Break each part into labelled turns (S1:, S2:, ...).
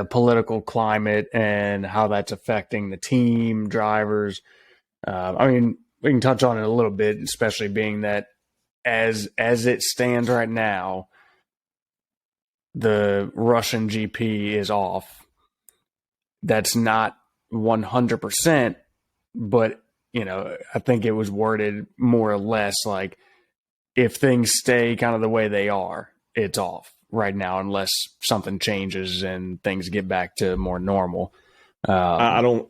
S1: political climate and how that's affecting the team, drivers. I mean, we can touch on it a little bit, especially being that as it stands right now, the Russian GP is off. That's not 100%, but I think it was worded more or less like if things stay kind of the way they are, it's off right now unless something changes and things get back to more normal.
S2: I don't,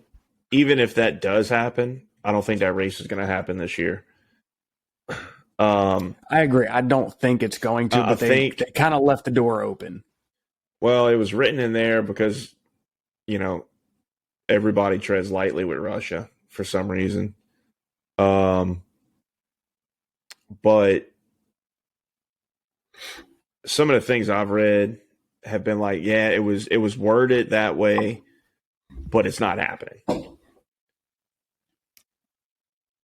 S2: even if that does happen, I don't think that race is going to happen this year.
S1: I agree. I don't think it's going to, but they kind of left the door open.
S2: Well, it was written in there because, everybody treads lightly with Russia for some reason. But some of the things I've read have been like, yeah, it was worded that way, but it's not happening.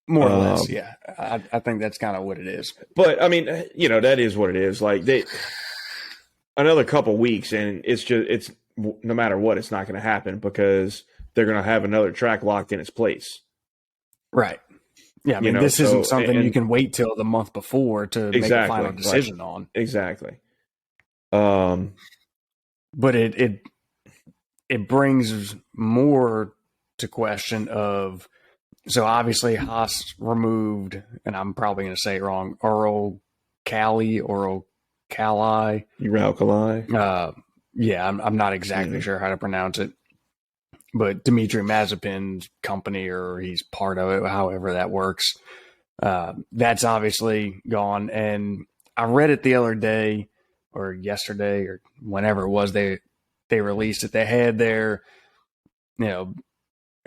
S1: More or less, yeah. I think that's kind of what it is.
S2: But I mean, that is what it is. Like another couple weeks, and it's no matter what, it's not going to happen because they're going to have another track locked in its place.
S1: Right. Yeah, I mean, this isn't something you can wait till the month before to make a final decision on.
S2: Exactly.
S1: But it brings more to question of, so obviously Haas removed, and I'm probably going to say it wrong, Ural Kali.
S2: Uralkali.
S1: Yeah, I'm not exactly sure how to pronounce it. But Dmitry Mazapin's company, or he's part of it, however that works, that's obviously gone. And I read it the other day or yesterday or whenever it was they released it. They had their,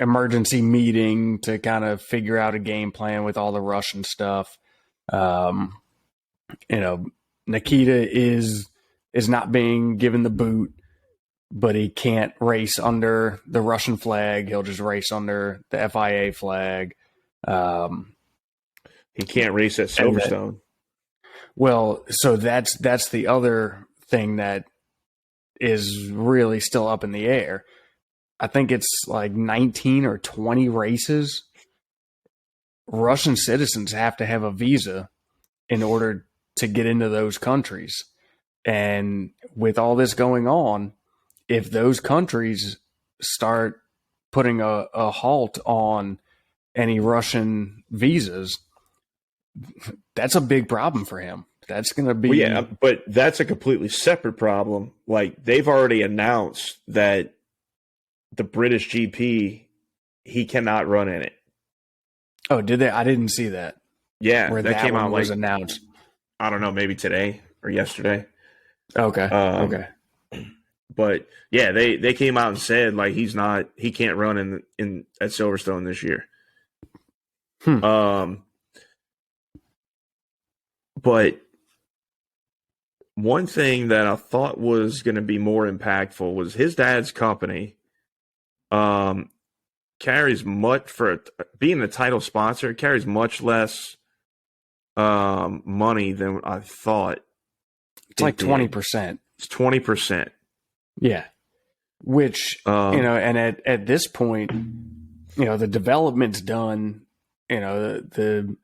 S1: emergency meeting to kind of figure out a game plan with all the Russian stuff. Nikita is not being given the boot, but he can't race under the Russian flag. He'll just race under the FIA flag.
S2: He can't race at Silverstone.
S1: Well, so that's the other thing that is really still up in the air. I think it's like 19 or 20 races. Russian citizens have to have a visa in order to get into those countries. And with all this going on, if those countries start putting a halt on any Russian visas, that's a big problem for him. That's going to be...
S2: Well, yeah, but that's a completely separate problem. Like, they've already announced that the British GP, he cannot run in it.
S1: Oh, did they? I didn't see that.
S2: Yeah,
S1: where
S2: that came out
S1: was announced.
S2: I don't know, maybe today or yesterday.
S1: Okay. Okay.
S2: But yeah, they came out and said like he can't run in at Silverstone this year. But one thing that I thought was going to be more impactful was his dad's company carries much, for being the title sponsor, carries much less money than I thought.
S1: It's like 20%.
S2: It's 20%.
S1: Yeah. Which, and at this point, the development's done, the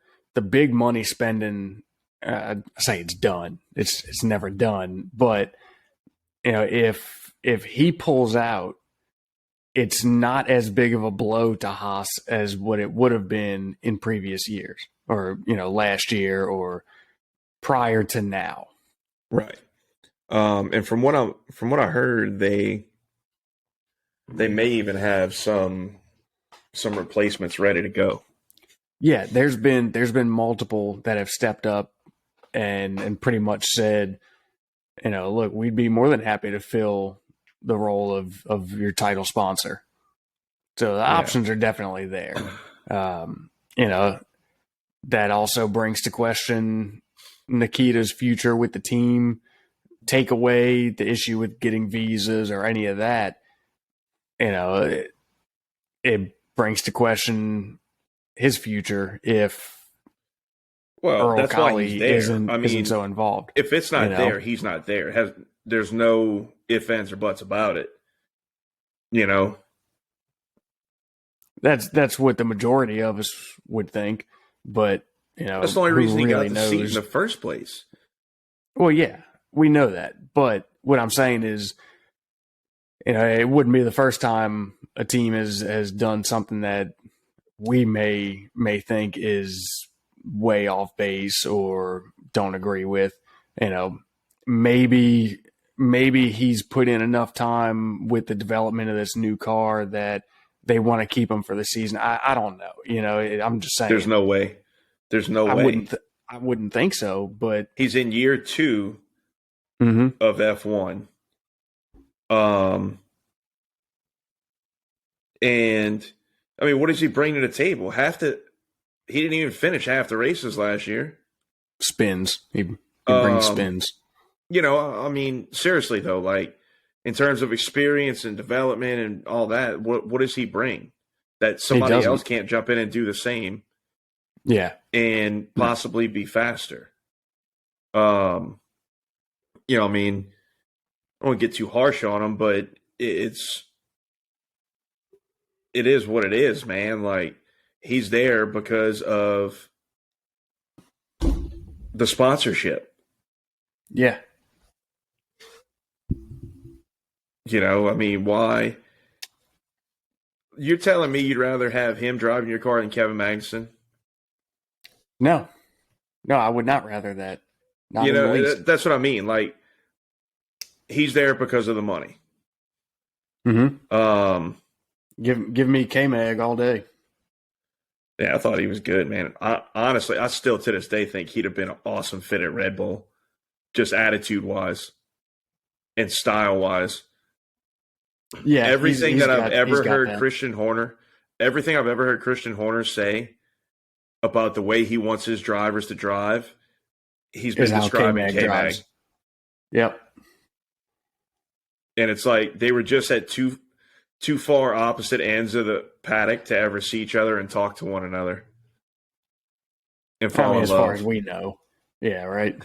S1: big money spending, I say it's done. It's never done. But, if he pulls out, it's not as big of a blow to Haas as what it would have been in previous years or, last year or prior to now.
S2: Right. And from what I heard, they may even have some replacements ready to go.
S1: Yeah, there's been multiple that have stepped up and pretty much said, look, we'd be more than happy to fill the role of your title sponsor. So the options are definitely there. That also brings to question Nikita's future with the team. Take away the issue with getting visas or any of that, it brings to question his future if Ural Kali isn't so involved.
S2: If it's not there, he's not there. There's no ifs, ands, or buts about it. You know,
S1: That's what the majority of us would think, but
S2: that's the only
S1: who
S2: reason he
S1: really
S2: got the seat in
S1: knows?
S2: the first place.
S1: Well, yeah, we know that, but what I'm saying is, it wouldn't be the first time a team has done something that we may think is way off base or don't agree with. You know, maybe he's put in enough time with the development of this new car that they want to keep him for the season. I don't know. I'm just
S2: There's
S1: saying.
S2: no way. There's no way.
S1: I wouldn't think so. But
S2: He's in year 2
S1: mm-hmm.
S2: of F1. And I mean, what does he bring to the table? He didn't even finish half the races last year.
S1: Spins. He brings spins.
S2: I mean, seriously though, like in terms of experience and development and all that, what does he bring that somebody else can't jump in and do the same?
S1: Yeah,
S2: and possibly be faster. I mean, I won't get too harsh on him, but it is what it is, man. Like he's there because of the sponsorship.
S1: Yeah.
S2: I mean, why? You're telling me you'd rather have him driving your car than Kevin Magnussen?
S1: No, I would not rather that. Not in the least.
S2: That's what I mean. Like he's there because of the money.
S1: Mm-hmm. Give me K-Mag all day.
S2: Yeah, I thought he was good, man. Honestly, I still to this day think he'd have been an awesome fit at Red Bull, just attitude-wise and style-wise.
S1: Yeah,
S2: everything that I've ever heard Christian Horner say about the way he wants his drivers to drive, he's been describing K-Mag.
S1: Yep.
S2: And it's like they were just at too far opposite ends of the paddock to ever see each other and talk to one another. And fall in love.
S1: As far as we know. Yeah, right.